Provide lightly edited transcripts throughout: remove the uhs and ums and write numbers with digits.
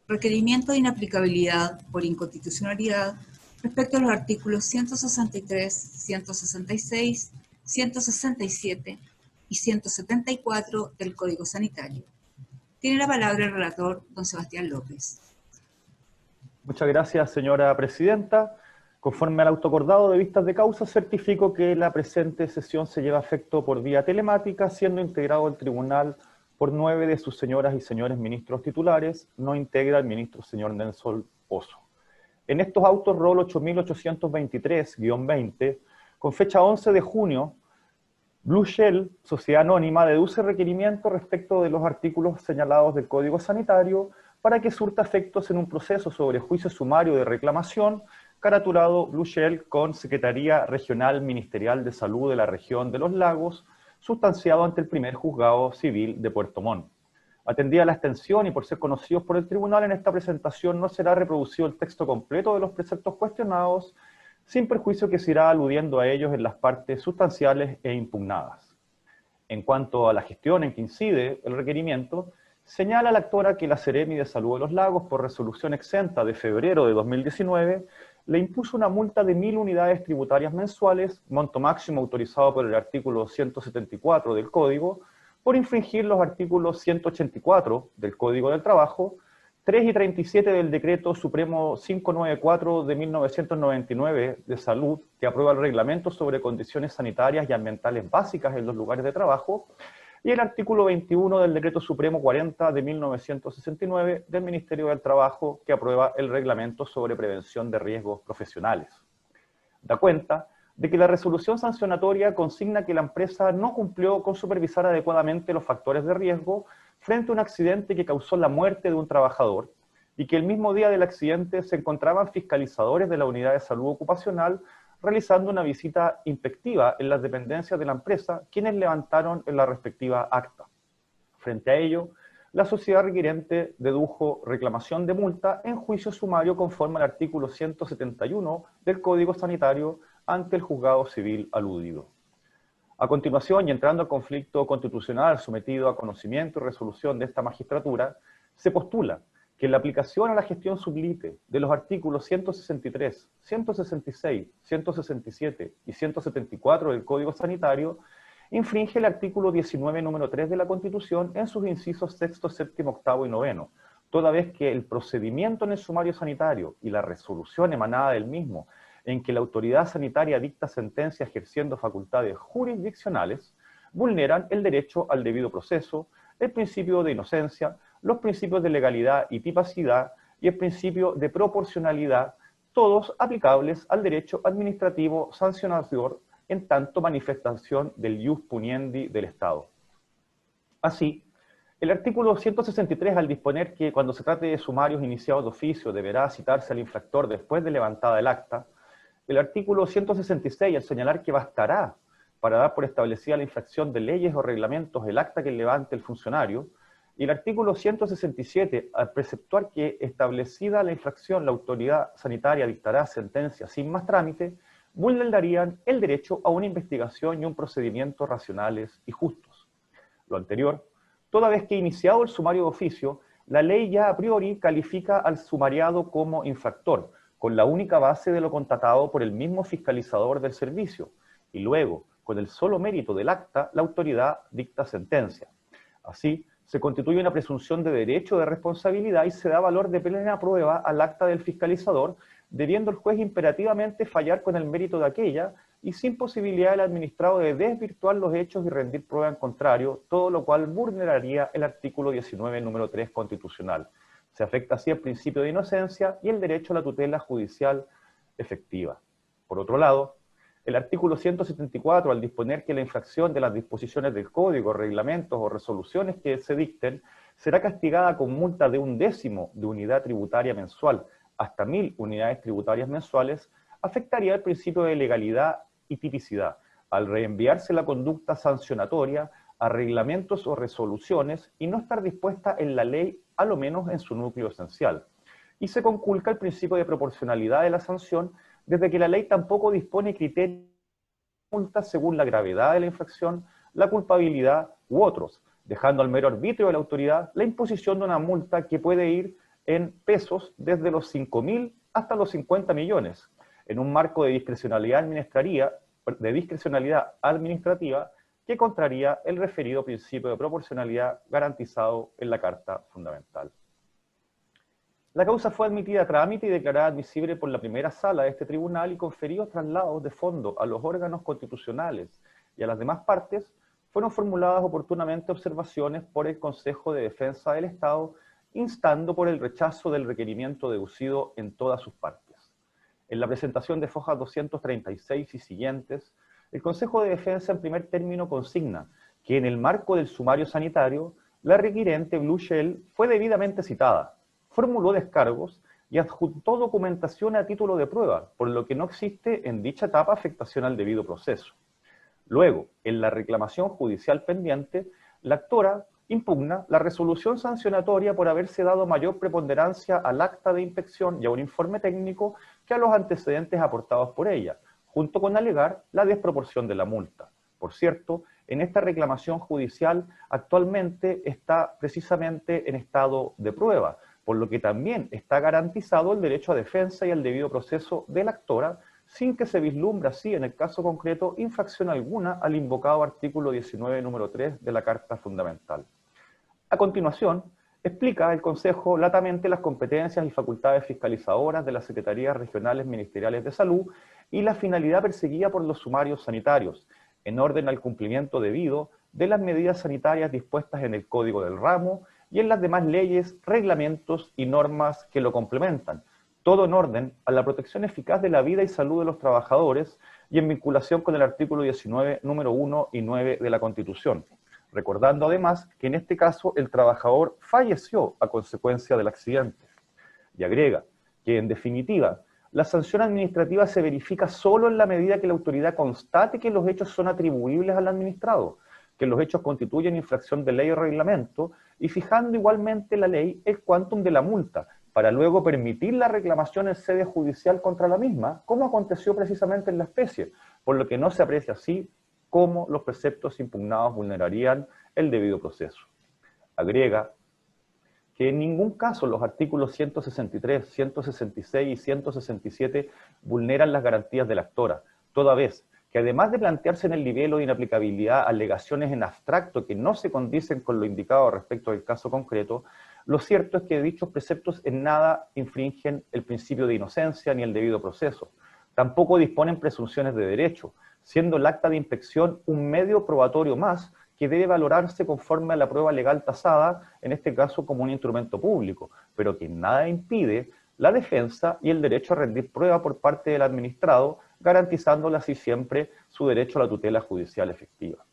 Requerimiento de inaplicabilidad por inconstitucionalidad respecto a los artículos 163, 166, 167 y 174 del Código Sanitario. Tiene la palabra el relator, don Sebastián López. Muchas gracias, señora presidenta. Conforme al autoacordado de vistas de causa, certifico que la presente sesión se lleva a efecto por vía telemática, siendo integrado el tribunal por 9 de sus señoras y señores ministros titulares. No integra el ministro señor Nelson Pozo. En estos autos rol 8823-20, con fecha 11 de junio, Blue Shell, Sociedad Anónima, deduce requerimientos respecto de los artículos señalados del Código Sanitario para que surta efectos en un proceso sobre juicio sumario de reclamación caratulado Blue Shell con Secretaría Regional Ministerial de Salud de la Región de los Lagos, sustanciado ante el primer juzgado civil de Puerto Montt. Atendida la extensión y por ser conocidos por el tribunal, en esta presentación no será reproducido el texto completo de los preceptos cuestionados, sin perjuicio que se irá aludiendo a ellos en las partes sustanciales e impugnadas. En cuanto a la gestión en que incide el requerimiento, señala la actora que la Seremi de Salud de los Lagos, por resolución exenta de febrero de 2019, le impuso una multa de 1.000 unidades tributarias mensuales, monto máximo autorizado por el artículo 174 del Código, por infringir los artículos 184 del Código del Trabajo, 3 y 37 del Decreto Supremo 594 de 1999 de Salud, que aprueba el Reglamento sobre Condiciones Sanitarias y Ambientales Básicas en los Lugares de Trabajo, y el artículo 21 del Decreto Supremo 40 de 1969 del Ministerio del Trabajo, que aprueba el Reglamento sobre Prevención de Riesgos Profesionales. Da cuenta de que la resolución sancionatoria consigna que la empresa no cumplió con supervisar adecuadamente los factores de riesgo frente a un accidente que causó la muerte de un trabajador, y que el mismo día del accidente se encontraban fiscalizadores de la Unidad de Salud Ocupacional realizando una visita inspectiva en las dependencias de la empresa, quienes levantaron en la respectiva acta. Frente a ello, la sociedad requerente dedujo reclamación de multa en juicio sumario conforme al artículo 171 del Código Sanitario ante el juzgado civil aludido. A continuación, y entrando al conflicto constitucional sometido a conocimiento y resolución de esta magistratura, se postula que la aplicación a la gestión sublite de los artículos 163, 166, 167 y 174 del Código Sanitario infringe el artículo 19, número 3 de la Constitución en sus incisos 6, 7, 8 y 9, toda vez que el procedimiento en el sumario sanitario y la resolución emanada del mismo, en que la autoridad sanitaria dicta sentencia ejerciendo facultades jurisdiccionales, vulneran el derecho al debido proceso, el principio de inocencia, los principios de legalidad y tipicidad y el principio de proporcionalidad, todos aplicables al derecho administrativo sancionador en tanto manifestación del ius puniendi del Estado. Así, el artículo 163, al disponer que cuando se trate de sumarios iniciados de oficio deberá citarse al infractor después de levantada el acta, el artículo 166, al señalar que bastará para dar por establecida la infracción de leyes o reglamentos el acta que levante el funcionario, y el artículo 167, al preceptuar que, establecida la infracción, la autoridad sanitaria dictará sentencia sin más trámite, vulnerarían el derecho a una investigación y un procedimiento racionales y justos. Lo anterior, toda vez que iniciado el sumario de oficio, la ley ya a priori califica al sumariado como infractor, con la única base de lo constatado por el mismo fiscalizador del servicio, y luego, con el solo mérito del acta, la autoridad dicta sentencia. Así, se constituye una presunción de derecho de responsabilidad y se da valor de plena prueba al acta del fiscalizador, debiendo el juez imperativamente fallar con el mérito de aquella y sin posibilidad del administrado de desvirtuar los hechos y rendir prueba en contrario, todo lo cual vulneraría el artículo 19, número 3 constitucional. Se afecta así el principio de inocencia y el derecho a la tutela judicial efectiva. Por otro lado, el artículo 174, al disponer que la infracción de las disposiciones del Código, reglamentos o resoluciones que se dicten, será castigada con multa de 1/10 de unidad tributaria mensual hasta 1.000 unidades tributarias mensuales, afectaría el principio de legalidad y tipicidad, al reenviarse la conducta sancionatoria a reglamentos o resoluciones y no estar dispuesta en la ley, a lo menos en su núcleo esencial. Y se conculca el principio de proporcionalidad de la sanción, desde que la ley tampoco dispone criterios de multas según la gravedad de la infracción, la culpabilidad u otros, dejando al mero arbitrio de la autoridad la imposición de una multa que puede ir en pesos desde los 5.000 hasta los 50 millones, en un marco de discrecionalidad administrativa que contraría el referido principio de proporcionalidad garantizado en la Carta Fundamental. La causa fue admitida a trámite y declarada admisible por la primera sala de este tribunal y conferidos traslados de fondo a los órganos constitucionales y a las demás partes, fueron formuladas oportunamente observaciones por el Consejo de Defensa del Estado, instando por el rechazo del requerimiento deducido en todas sus partes. En la presentación de fojas 236 y siguientes, el Consejo de Defensa en primer término consigna que en el marco del sumario sanitario, la requirente Blue Shell fue debidamente citada, formuló descargos y adjuntó documentación a título de prueba, por lo que no existe en dicha etapa afectación al debido proceso. Luego, en la reclamación judicial pendiente, la actora impugna la resolución sancionatoria por haberse dado mayor preponderancia al acta de inspección y a un informe técnico que a los antecedentes aportados por ella, junto con alegar la desproporción de la multa. Por cierto, en esta reclamación judicial actualmente está precisamente en estado de prueba, por lo que también está garantizado el derecho a defensa y al debido proceso de la actora, sin que se vislumbre así, en el caso concreto, infracción alguna al invocado artículo 19, número 3 de la Carta Fundamental. A continuación, explica el Consejo latamente las competencias y facultades fiscalizadoras de las Secretarías Regionales Ministeriales de Salud y la finalidad perseguida por los sumarios sanitarios, en orden al cumplimiento debido de las medidas sanitarias dispuestas en el Código del Ramo y en las demás leyes, reglamentos y normas que lo complementan, todo en orden a la protección eficaz de la vida y salud de los trabajadores y en vinculación con el artículo 19, número 1 y 9 de la Constitución, recordando además que en este caso el trabajador falleció a consecuencia del accidente. Y agrega que, en definitiva, la sanción administrativa se verifica solo en la medida que la autoridad constate que los hechos son atribuibles al administrado, que los hechos constituyen infracción de ley o reglamento, y fijando igualmente la ley el quantum de la multa, para luego permitir la reclamación en sede judicial contra la misma, como aconteció precisamente en la especie, por lo que no se aprecia así cómo los preceptos impugnados vulnerarían el debido proceso. Agrega que en ningún caso los artículos 163, 166 y 167 vulneran las garantías de la actora, toda vez que además de plantearse en el nivel de inaplicabilidad alegaciones en abstracto que no se condicen con lo indicado respecto del caso concreto, lo cierto es que dichos preceptos en nada infringen el principio de inocencia ni el debido proceso. Tampoco disponen presunciones de derecho, siendo el acta de inspección un medio probatorio más que debe valorarse conforme a la prueba legal tasada, en este caso como un instrumento público, pero que nada impide la defensa y el derecho a rendir prueba por parte del administrado, garantizándole así siempre su derecho a la tutela judicial efectiva.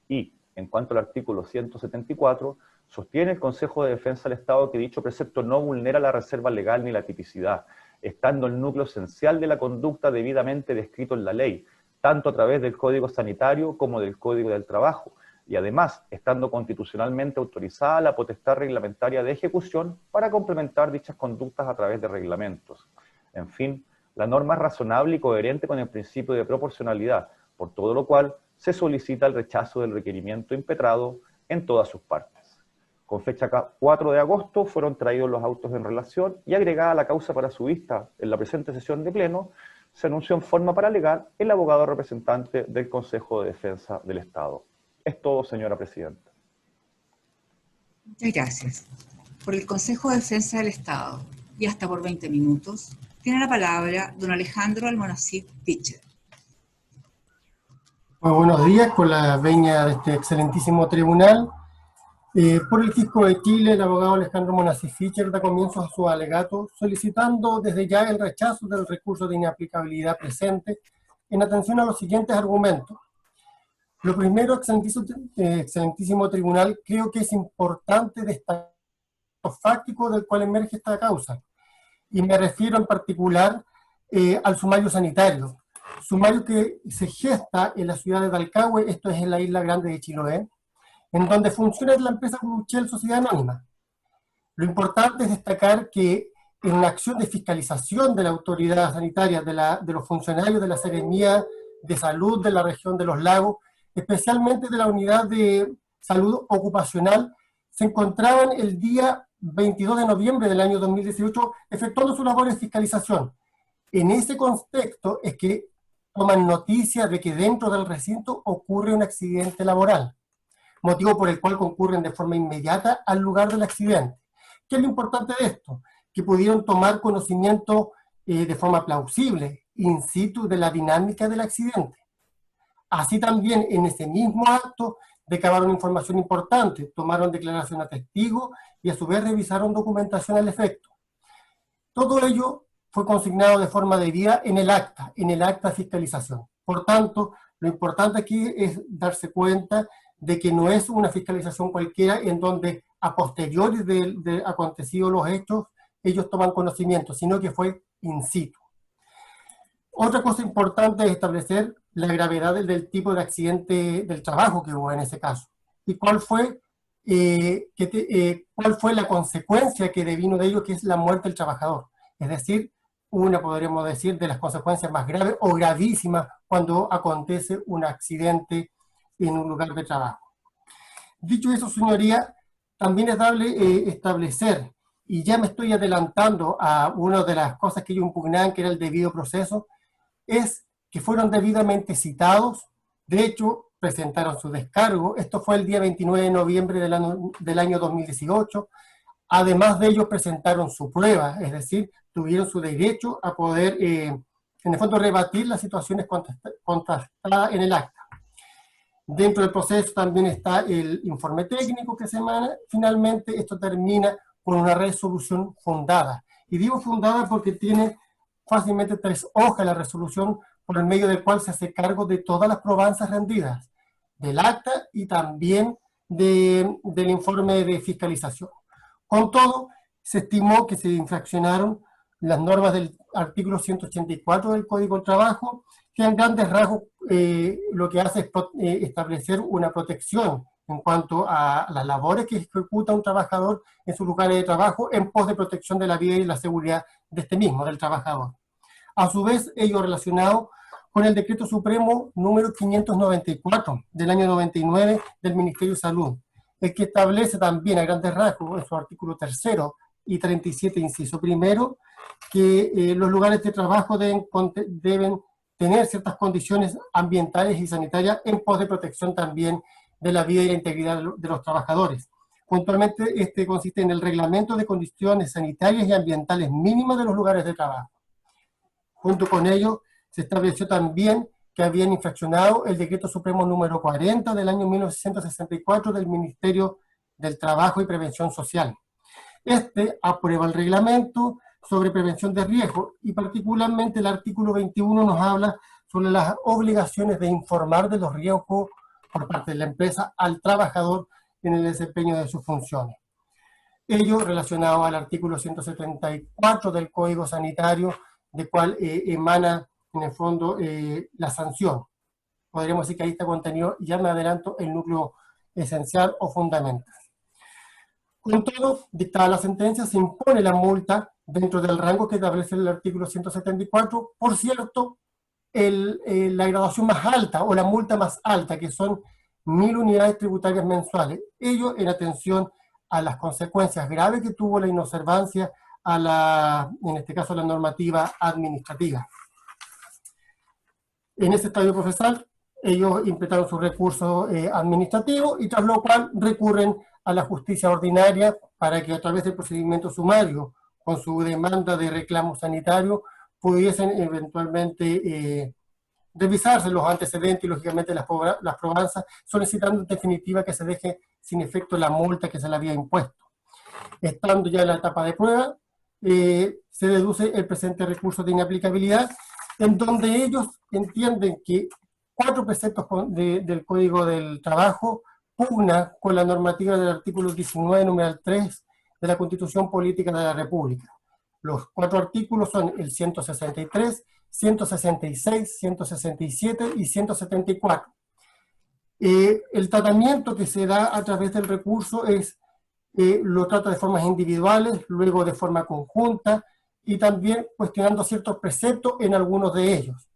Y, en cuanto al artículo 174, sostiene el Consejo de Defensa del Estado que dicho precepto no vulnera la reserva legal ni la tipicidad, estando el núcleo esencial de la conducta debidamente descrito en la ley, tanto a través del Código Sanitario como del Código del Trabajo, y además estando constitucionalmente autorizada la potestad reglamentaria de ejecución para complementar dichas conductas a través de reglamentos. En fin, la norma es razonable y coherente con el principio de proporcionalidad, por todo lo cual se solicita el rechazo del requerimiento impetrado en todas sus partes. Con fecha 4 de agosto fueron traídos los autos en relación y agregada la causa para su vista en la presente sesión de pleno, se anunció en forma para alegar el abogado representante del Consejo de Defensa del Estado. Es todo, señora presidenta. Muchas gracias. Por el Consejo de Defensa del Estado, y hasta por 20 minutos, tiene la palabra don Alejandro Almonacid Fischer. Muy buenos días, con la venia de este excelentísimo tribunal. Por el Fisco de Chile, el abogado Alejandro Almonacid Fischer da comienzo a su alegato, solicitando desde ya el rechazo del recurso de inaplicabilidad presente, en atención a los siguientes argumentos. Lo primero, excelentísimo tribunal, creo que es importante destacar lo fáctico del cual emerge esta causa, y me refiero en particular al sumario sanitario. Sumario que se gesta en la ciudad de Talcahué, esto es en la isla grande de Chiloé, en donde funciona la empresa Blue Shell Sociedad Anónima. Lo importante es destacar que en una acción de fiscalización de la autoridad sanitaria, de los funcionarios de la Seremía de Salud de la región de los Lagos, especialmente de la unidad de salud ocupacional, se encontraban el día 22 de noviembre del año 2018, efectuando sus labores de fiscalización. En ese contexto es que toman noticia de que dentro del recinto ocurre un accidente laboral, motivo por el cual concurren de forma inmediata al lugar del accidente. ¿Qué es lo importante de esto? Que pudieron tomar conocimiento de forma plausible, in situ, de la dinámica del accidente. Así también, en ese mismo acto, recabaron información importante, tomaron declaración a testigos y a su vez revisaron documentación al efecto. Todo ello fue consignado de forma debida en el acta de fiscalización. Por tanto, lo importante aquí es darse cuenta de que no es una fiscalización cualquiera en donde a posteriori de acontecidos los hechos ellos toman conocimiento, sino que fue in situ. Otra cosa importante es establecer la gravedad del tipo de accidente del trabajo que hubo en ese caso y cuál fue la consecuencia que devino de ello, que es la muerte del trabajador. Es decir, una, podríamos decir, de las consecuencias más graves o gravísimas cuando acontece un accidente en un lugar de trabajo. Dicho eso, señoría, también es dable establecer, y ya me estoy adelantando a una de las cosas que ellos impugnaban, que era el debido proceso, es que fueron debidamente citados. De hecho, presentaron su descargo. Esto fue el día 29 de noviembre del año 2018. Además de ello, presentaron su prueba, es decir, tuvieron su derecho a poder, en el fondo, rebatir las situaciones contrastadas en el acta. Dentro del proceso también está el informe técnico que se emana. Finalmente, esto termina con una resolución fundada. Y digo fundada porque tiene fácilmente 3 hojas la resolución, por el medio del cual se hace cargo de todas las probanzas rendidas, del acta y también del informe de fiscalización. Con todo, se estimó que se infraccionaron las normas del artículo 184 del Código del Trabajo, que en grandes rasgos lo que hace es establecer una protección en cuanto a las labores que ejecuta un trabajador en sus lugares de trabajo en pos de protección de la vida y la seguridad de este mismo, del trabajador. A su vez, ello relacionado con el Decreto Supremo número 594 del año 99 del Ministerio de Salud, el que establece también a grandes rasgos en su artículo 3º y 37, inciso primero, que los lugares de trabajo deben tener ciertas condiciones ambientales y sanitarias en pos de protección también de la vida y la integridad de los trabajadores. Puntualmente, este consiste en el reglamento de condiciones sanitarias y ambientales mínimas de los lugares de trabajo. Junto con ello, se estableció también que habían infraccionado el Decreto Supremo número 40 del año 1964 del Ministerio del Trabajo y Prevención Social. Este aprueba el reglamento sobre prevención de riesgo y particularmente el artículo 21 nos habla sobre las obligaciones de informar de los riesgos por parte de la empresa al trabajador en el desempeño de sus funciones. Ello relacionado al artículo 174 del Código Sanitario, de cual emana en el fondo la sanción. Podríamos decir que ahí está contenido, ya me adelanto, el núcleo esencial o fundamental. Con todo, dictada la sentencia, se impone la multa dentro del rango que establece el artículo 174. Por cierto, la graduación más alta o la multa más alta, que son 1.000 unidades tributarias mensuales. Ello en atención a las consecuencias graves que tuvo la inobservancia en este caso, la normativa administrativa. En ese estadio procesal, ellos implementaron su recurso administrativo y tras lo cual recurren a la justicia ordinaria para que a través del procedimiento sumario, con su demanda de reclamo sanitario, pudiesen eventualmente revisarse los antecedentes y lógicamente las probanzas, solicitando en definitiva que se deje sin efecto la multa que se le había impuesto. Estando ya en la etapa de prueba, se deduce el presente recurso de inaplicabilidad, en donde ellos entienden que 4 preceptos del Código del Trabajo pugna con la normativa del artículo 19, numeral 3 de la Constitución Política de la República. Los 4 artículos son el 163, 166, 167 y 174. El tratamiento que se da a través del recurso lo trata de formas individuales, luego de forma conjunta, y también cuestionando ciertos preceptos en algunos de ellos.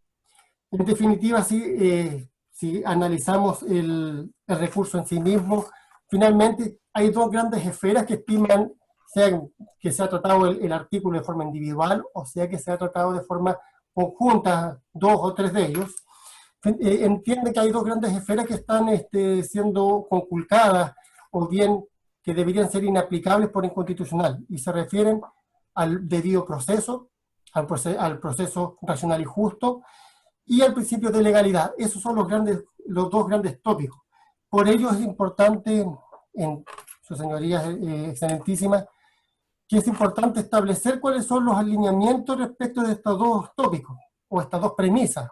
En definitiva, si analizamos el recurso en sí mismo, finalmente hay 2 grandes esferas que estiman sea que sea tratado el artículo de forma individual o sea que sea tratado de forma conjunta, 2 o 3 de ellos, entiende que hay 2 grandes esferas que están siendo conculcadas o bien que deberían ser inaplicables por inconstitucional, y se refieren al debido proceso, al proceso racional y justo, y al principio de legalidad. Esos son los 2 grandes tópicos. Por ello es importante, en sus señorías excelentísimas, que es importante establecer cuáles son los alineamientos respecto de estos 2 tópicos, o estas 2 premisas,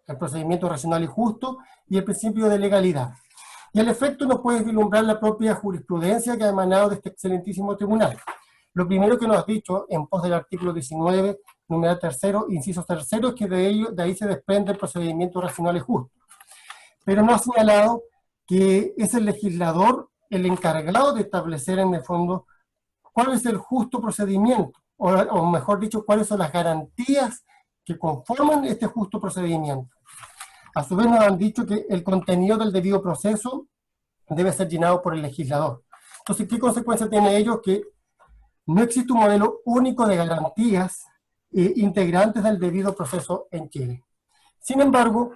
el procedimiento racional y justo y el principio de legalidad. Y al efecto nos puede vislumbrar la propia jurisprudencia que ha emanado de este excelentísimo tribunal. Lo primero que nos ha dicho en pos del artículo 19, numeral 3, inciso 3, es que de ahí se desprende el procedimiento racional y justo. Pero nos ha señalado que es el legislador el encargado de establecer en el fondo cuál es el justo procedimiento, o mejor dicho, cuáles son las garantías que conforman este justo procedimiento. A su vez nos han dicho que el contenido del debido proceso debe ser llenado por el legislador. Entonces, ¿qué consecuencia tiene ello? Que no existe un modelo único de garantías integrantes del debido proceso en Chile. Sin embargo,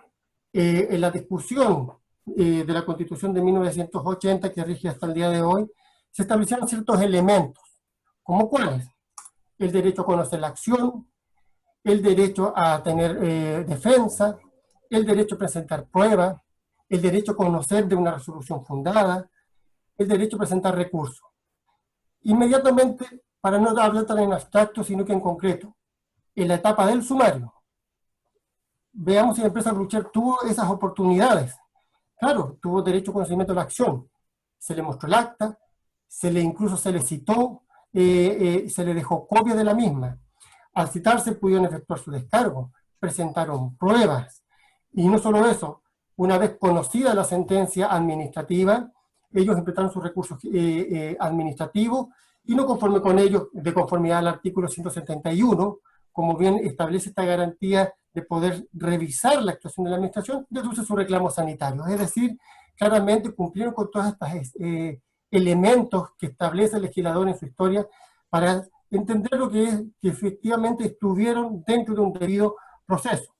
en la discusión de la Constitución de 1980, que rige hasta el día de hoy, se establecieron ciertos elementos, como cuáles: el derecho a conocer la acción, el derecho a tener defensa, el derecho a presentar pruebas, el derecho a conocer de una resolución fundada, el derecho a presentar recursos. Inmediatamente, para no hablar tan en abstracto, sino que en concreto, en la etapa del sumario, veamos si la empresa Blucher tuvo esas oportunidades. Claro, tuvo derecho a conocimiento de la acción, se le mostró el acta, incluso se le citó, se le dejó copia de la misma. Al citarse pudieron efectuar su descargo, presentaron pruebas, y no solo eso, una vez conocida la sentencia administrativa, ellos empezaron sus recursos administrativos, y no conforme con ellos, de conformidad al artículo 171, como bien establece esta garantía de poder revisar la actuación de la administración, deduce su reclamo sanitario. Es decir, claramente cumplieron con todos estos elementos que establece el legislador en su historia para entender lo que es que efectivamente estuvieron dentro de un debido proceso.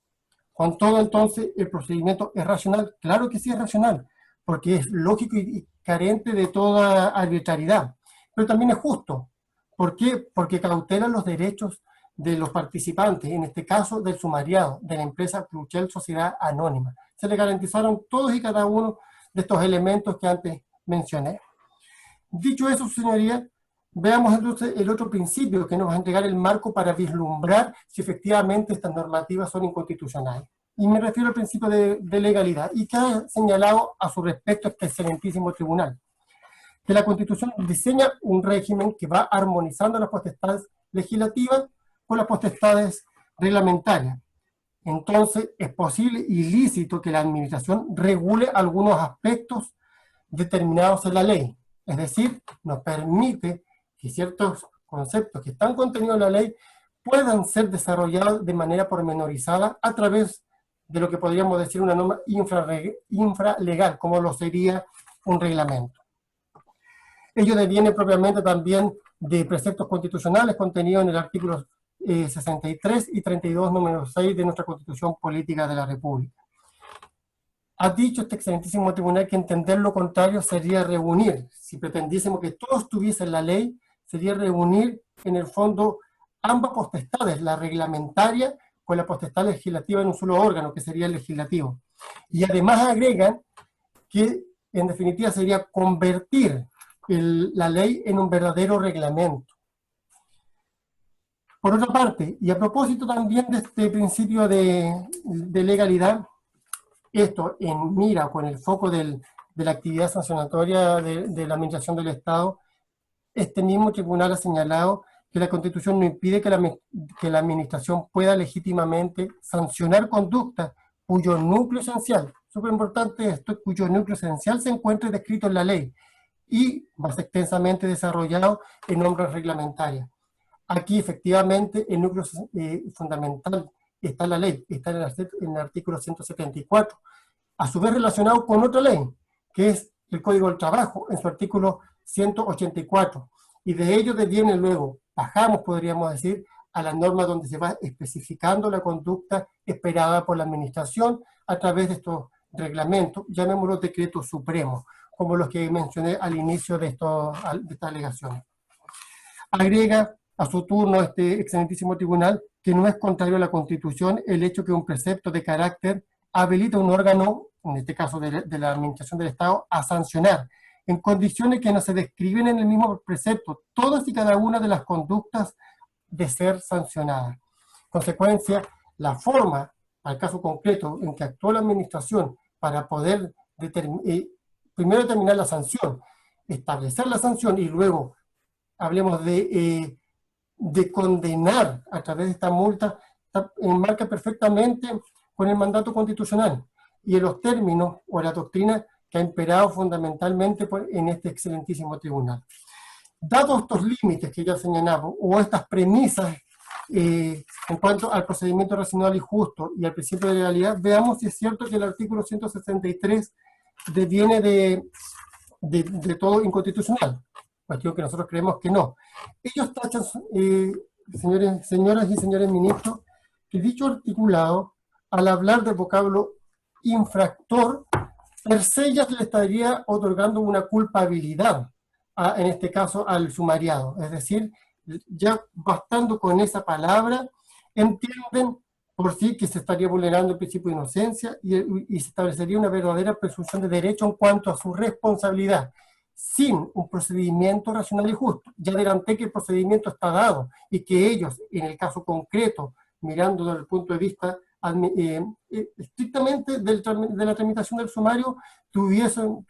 Con todo, entonces, el procedimiento es racional. Claro que sí es racional, porque es lógico y carente de toda arbitrariedad. Pero también es justo. ¿Por qué? Porque cautela los derechos de los participantes, en este caso del sumariado, de la empresa Blucher Sociedad Anónima. Se le garantizaron todos y cada uno de estos elementos que antes mencioné. Dicho eso, señoría, veamos entonces el otro principio que nos va a entregar el marco para vislumbrar si efectivamente estas normativas son inconstitucionales. Y me refiero al principio de legalidad, y que ha señalado a su respecto este excelentísimo tribunal, que la Constitución diseña un régimen que va armonizando las potestades legislativas con las potestades reglamentarias. Entonces, es posible y lícito que la administración regule algunos aspectos determinados en la ley. Es decir, nos permite que ciertos conceptos que están contenidos en la ley puedan ser desarrollados de manera pormenorizada a través de lo que podríamos decir una norma infralegal, como lo sería un reglamento. Ello deviene propiamente también de preceptos constitucionales contenidos en el artículo 63 y 32, número 6 de nuestra Constitución Política de la República. Ha dicho este excelentísimo tribunal que entender lo contrario sería reunir, si pretendiésemos que todo estuviese en la ley, sería reunir en el fondo ambas potestades, la reglamentaria con la potestad legislativa en un solo órgano, que sería el legislativo. Y además agregan que en definitiva sería convertir la ley en un verdadero reglamento. Por otra parte, y a propósito también de este principio de legalidad, esto en mira con el foco de la actividad sancionatoria de la administración del Estado, este mismo tribunal ha señalado que la Constitución no impide que la administración pueda legítimamente sancionar conductas cuyo núcleo esencial, súper importante esto, cuyo núcleo esencial se encuentre descrito en la ley y más extensamente desarrollado en normas reglamentarias. Aquí efectivamente el núcleo fundamental está en la ley, está en el artículo 174, a su vez relacionado con otra ley, que es el Código del Trabajo, en su artículo 184. y de ello deviene luego, bajamos, podríamos decir, a la norma donde se va especificando la conducta esperada por la administración a través de estos reglamentos, llamémoslos decretos supremos, como los que mencioné al inicio de estas alegaciones. Agrega a su turno este excelentísimo tribunal que no es contrario a la Constitución el hecho que un precepto de carácter habilita a un órgano, en este caso de la Administración del Estado, a sancionar en condiciones que no se describen en el mismo precepto todas y cada una de las conductas de ser sancionadas. Consecuencia, la forma, al caso concreto, en que actuó la administración para poder primero determinar la sanción, establecer la sanción y luego hablemos de condenar a través de esta multa, enmarca perfectamente con el mandato constitucional y en los términos o la doctrina que ha imperado fundamentalmente en este excelentísimo tribunal. Dados estos límites que ya señalamos, o estas premisas en cuanto al procedimiento racional y justo y al principio de legalidad, veamos si es cierto que el artículo 163 deviene de todo inconstitucional, cuestión que nosotros creemos que no. Ellos tachan, señoras y señores ministros, que dicho articulado, al hablar del vocablo infractor, per se ya le estaría otorgando una culpabilidad, en este caso al sumariado. Es decir, ya bastando con esa palabra, entienden por sí que se estaría vulnerando el principio de inocencia y se establecería una verdadera presunción de derecho en cuanto a su responsabilidad, sin un procedimiento racional y justo. Ya adelanté que el procedimiento está dado y que ellos, en el caso concreto, mirando desde el punto de vista estrictamente de la tramitación del sumario, tuvieron,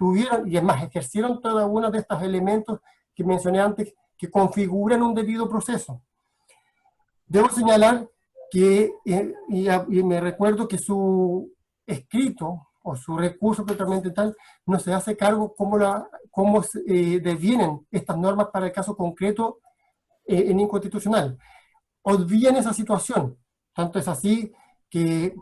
y además ejercieron cada uno de estos elementos que mencioné antes, que configuran un debido proceso. Debo señalar que, y me recuerdo que su escrito, o su recurso totalmente tal, no se hace cargo cómo devienen estas normas para el caso concreto en inconstitucional. Olvidan esa situación. Tanto es así que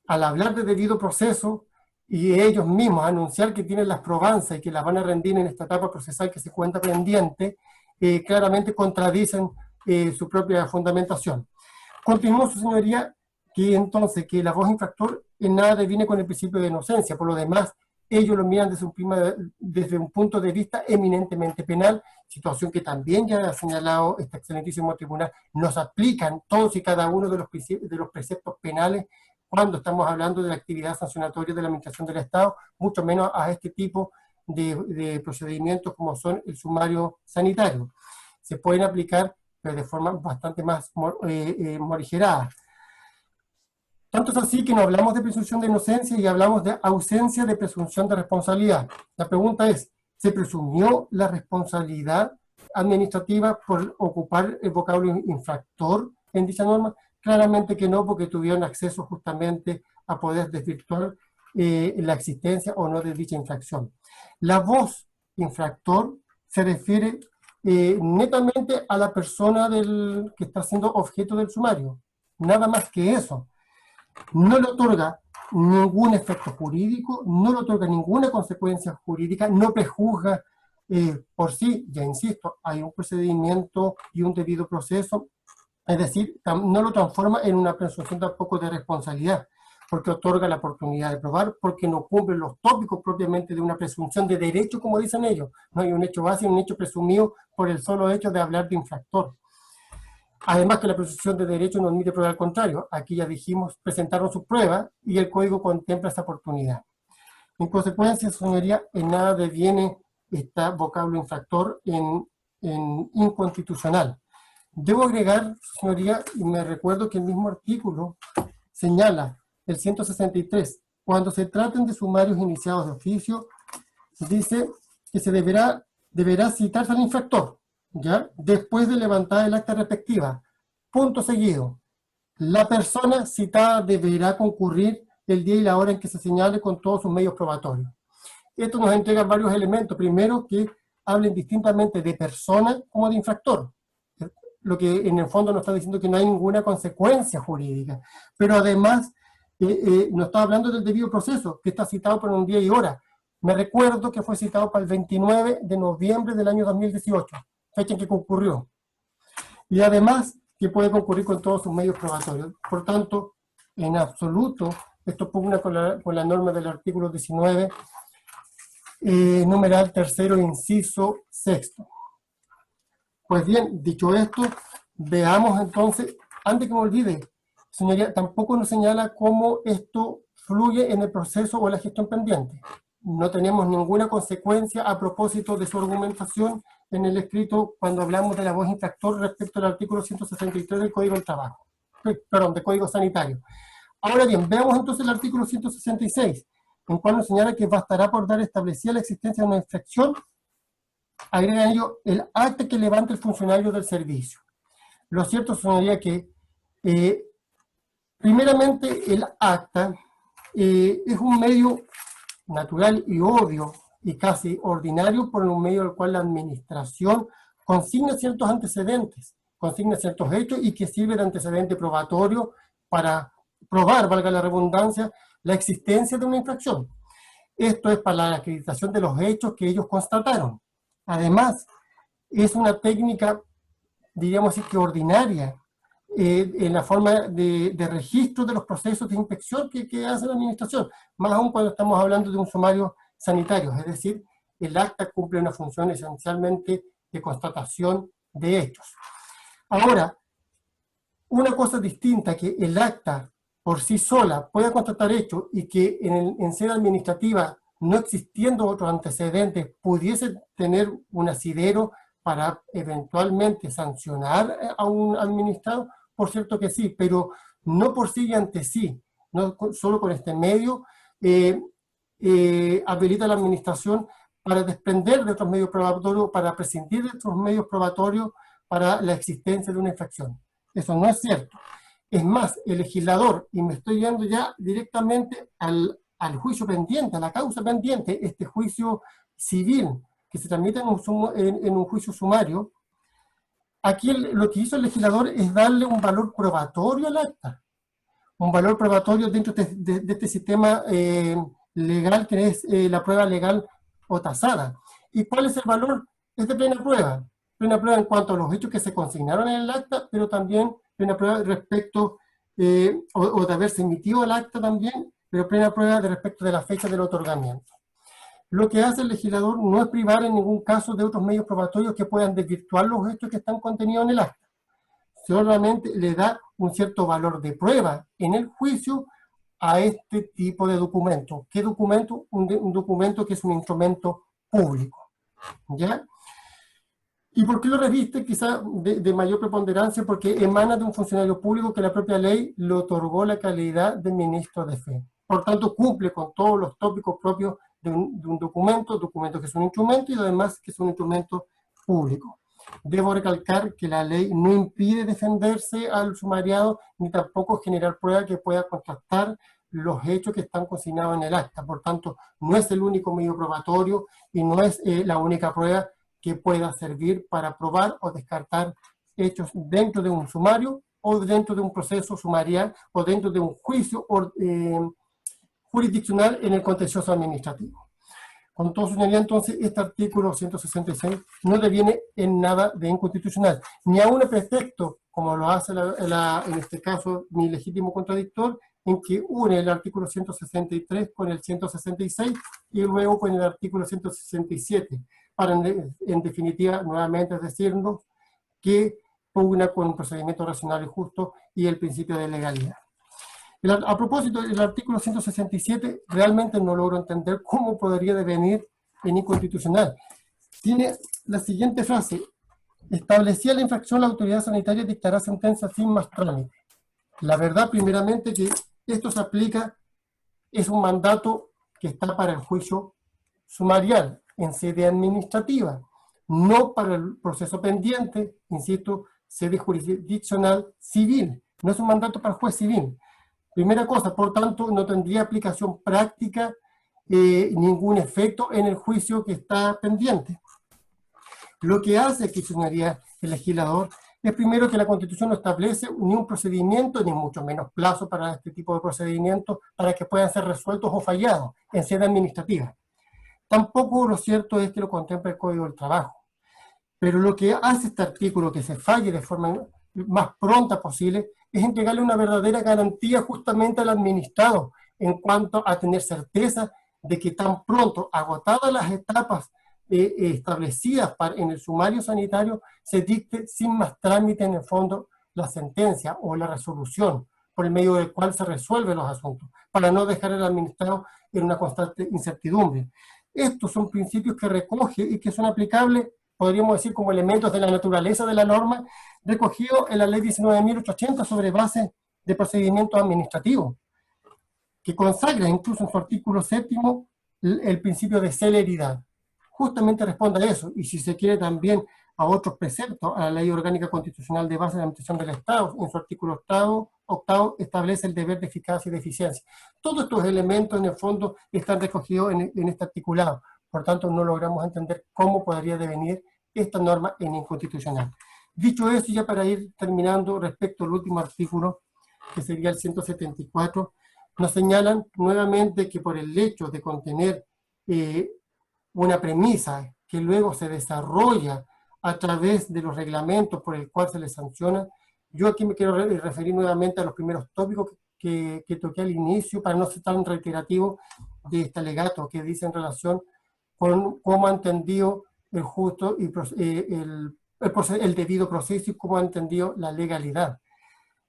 al hablar de debido proceso y ellos mismos anunciar que tienen las probanzas y que las van a rendir en esta etapa procesal que se cuenta pendiente, claramente contradicen su propia fundamentación. Continúo, su señoría, que entonces que la voz infractor en nada deviene con el principio de inocencia. Por lo demás, ellos lo miran desde un punto de vista eminentemente penal, situación que también ya ha señalado este excelentísimo tribunal. Nos aplican todos y cada uno de los preceptos penales cuando estamos hablando de la actividad sancionatoria de la Administración del Estado, mucho menos a este tipo de procedimientos como son el sumario sanitario. Se pueden aplicar, pero de forma bastante más morigerada. Tanto es así que no hablamos de presunción de inocencia y hablamos de ausencia de presunción de responsabilidad. La pregunta es, ¿se presumió la responsabilidad administrativa por ocupar el vocablo infractor en dicha norma? Claramente que no, porque tuvieron acceso justamente a poder desvirtuar la existencia o no de dicha infracción. La voz infractor se refiere netamente a la persona que está siendo objeto del sumario. Nada más que eso. No le otorga ningún efecto jurídico, no le otorga ninguna consecuencia jurídica, no prejuzga por sí, ya insisto, hay un procedimiento y un debido proceso, es decir, no lo transforma en una presunción tampoco de responsabilidad, porque otorga la oportunidad de probar, porque no cumple los tópicos propiamente de una presunción de derecho, como dicen ellos. No hay un hecho base y un hecho presumido por el solo hecho de hablar de infractor. Además que la presunción de derecho no admite prueba al contrario. Aquí ya dijimos, presentaron sus pruebas y el código contempla esa oportunidad. En consecuencia, señoría, en nada deviene este vocablo infractor en inconstitucional. Debo agregar, señoría, y me recuerdo que el mismo artículo señala, el 163, cuando se traten de sumarios iniciados de oficio, dice que se deberá citarse al infractor, ¿ya? Después de levantar el acta respectiva. Punto seguido. La persona citada deberá concurrir el día y la hora en que se señale con todos sus medios probatorios. Esto nos entrega varios elementos. Primero, que hablen distintamente de persona como de infractor. Lo que en el fondo nos está diciendo que no hay ninguna consecuencia jurídica. Pero además, nos está hablando del debido proceso, que está citado por un día y hora. Me recuerdo que fue citado para el 29 de noviembre del año 2018. fecha en que concurrió. Y además que puede concurrir con todos sus medios probatorios. Por tanto, en absoluto, esto pugna con la norma del artículo 19, numeral tercero, inciso sexto. Pues bien, dicho esto, veamos entonces, antes que me olvide, señoría, tampoco nos señala cómo esto fluye en el proceso o la gestión pendiente. No tenemos ninguna consecuencia a propósito de su argumentación en el escrito cuando hablamos de la voz infractor respecto al artículo 163 del Código del Trabajo, perdón, del Código Sanitario. Ahora bien, veamos entonces el artículo 166, en cual nos señala que bastará por dar establecida la existencia de una infracción, agrega en ello el acta que levante el funcionario del servicio. Lo cierto señoría que, primeramente, el acta es un medio natural y obvio y casi ordinario por un medio del cual la administración consigna ciertos antecedentes, consigna ciertos hechos y que sirve de antecedente probatorio para probar, valga la redundancia, la existencia de una infracción. Esto es para la acreditación de los hechos que ellos constataron. Además, es una técnica, diríamos así, que ordinaria en la forma de registro de los procesos de inspección que hace la administración, más aún cuando estamos hablando de un sumario sanitario, es decir, el acta cumple una función esencialmente de constatación de hechos. Ahora, una cosa distinta que el acta por sí sola pueda constatar hechos y que en sede administrativa, no existiendo otros antecedentes, pudiese tener un asidero para eventualmente sancionar a un administrado, por cierto que sí, pero no por sí y ante sí, no solo con este medio, habilita a la administración para desprender de otros medios probatorios, para prescindir de otros medios probatorios para la existencia de una infracción. Eso no es cierto. Es más, el legislador, y me estoy yendo ya directamente al juicio pendiente, a la causa pendiente, este juicio civil que se tramita en un juicio sumario, aquí lo que hizo el legislador es darle un valor probatorio al acta, un valor probatorio dentro de este sistema legal que es la prueba legal o tasada. ¿Y cuál es el valor? Es de plena prueba en cuanto a los hechos que se consignaron en el acta, pero también plena prueba respecto, o de haberse emitido el acta también, pero plena prueba de respecto de la fecha del otorgamiento. Lo que hace el legislador no es privar en ningún caso de otros medios probatorios que puedan desvirtuar los hechos que están contenidos en el acta. Solamente le da un cierto valor de prueba en el juicio a este tipo de documento. ¿Qué documento? Un documento que es un instrumento público. ¿Ya? ¿Y por qué lo reviste? Quizá de mayor preponderancia, porque emana de un funcionario público que la propia ley le otorgó la calidad de ministro de fe. Por tanto, cumple con todos los tópicos propios de un documento que es un instrumento y además que es un instrumento público. Debo recalcar que la ley no impide defenderse al sumariado ni tampoco generar prueba que pueda contrastar los hechos que están consignados en el acta. Por tanto, no es el único medio probatorio y no es la única prueba que pueda servir para probar o descartar hechos dentro de un sumario o dentro de un proceso sumarial o dentro de un juicio jurisdiccional en el contencioso administrativo. Con todo, señoría, entonces, este artículo 166 no deviene en nada de inconstitucional, ni aún a pretexto, como lo hace en este caso mi legítimo contradictor, en que une el artículo 163 con el 166 y luego con el artículo 167, para en definitiva, nuevamente decirnos que pugna con un procedimiento racional y justo y el principio de legalidad. A propósito, el artículo 167 realmente no logro entender cómo podría devenir en inconstitucional. Tiene la siguiente frase: establecía la infracción, la autoridad sanitaria dictará sentencia sin más trámite. La verdad, primeramente, que esto se aplica, es un mandato que está para el juicio sumarial, en sede administrativa, no para el proceso pendiente, insisto, sede jurisdiccional civil. No es un mandato para el juez civil. Primera cosa, por tanto, no tendría aplicación práctica, ningún efecto en el juicio que está pendiente. Lo que hace que señoría el legislador es primero que la Constitución no establece ni un procedimiento, ni mucho menos plazo para este tipo de procedimientos para que puedan ser resueltos o fallados en sede administrativa. Tampoco lo cierto es que lo contempla el Código del Trabajo. Pero lo que hace este artículo que se falle de forma más pronta posible es entregarle una verdadera garantía justamente al administrado en cuanto a tener certeza de que tan pronto, agotadas las etapas establecidas en el sumario sanitario, se dicte sin más trámite en el fondo la sentencia o la resolución por el medio del cual se resuelven los asuntos, para no dejar al administrado en una constante incertidumbre. Estos son principios que recoge y que son aplicables, podríamos decir, como elementos de la naturaleza de la norma, recogidos en la ley 19.880 sobre base de procedimientos administrativos, que consagra incluso en su artículo 7º el principio de celeridad. Justamente responde a eso, y si se quiere también a otros preceptos, a la Ley Orgánica Constitucional de Base de la Administración del Estado, en su artículo octavo establece el deber de eficacia y de eficiencia. Todos estos elementos en el fondo están recogidos en este articulado, por tanto no logramos entender cómo podría devenir esta norma en inconstitucional. Dicho eso, ya para ir terminando respecto al último artículo, que sería el 174, nos señalan nuevamente que por el hecho de contener una premisa que luego se desarrolla a través de los reglamentos por el cual se les sanciona, yo aquí me quiero referir nuevamente a los primeros tópicos que toqué al inicio para no ser tan reiterativo de este alegato que dice en relación con cómo ha entendido el justo y el debido proceso y cómo ha entendido la legalidad.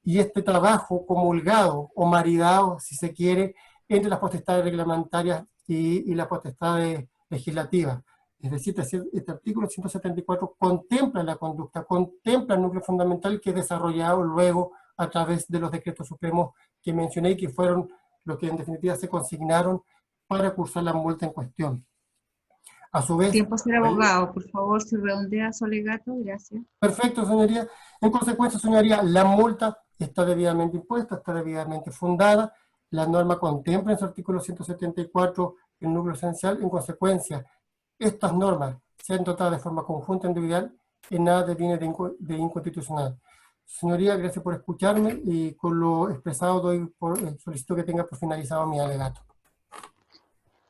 Y este trabajo comulgado o maridado, si se quiere, entre las potestades reglamentarias y las potestades legislativas. Es decir, este artículo 174 contempla la conducta, contempla el núcleo fundamental que es desarrollado luego a través de los decretos supremos que mencioné y que fueron los que en definitiva se consignaron para cursar la multa en cuestión. A su vez... Tiempo, señor abogado, por favor, se redondea su alegato, gracias. Perfecto, señoría. En consecuencia, señoría, la multa está debidamente impuesta, está debidamente fundada. La norma contempla en su artículo 174 el núcleo esencial. En consecuencia, estas normas sean dotadas de forma conjunta e individual, en nada deviene de inconstitucional. Señoría, gracias por escucharme y con lo expresado solicito que tenga por finalizado mi alegato.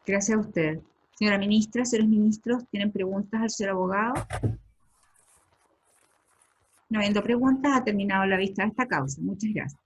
Gracias a usted. Señora ministra, señores ministros, ¿tienen preguntas al señor abogado? No habiendo preguntas, ha terminado la vista de esta causa. Muchas gracias.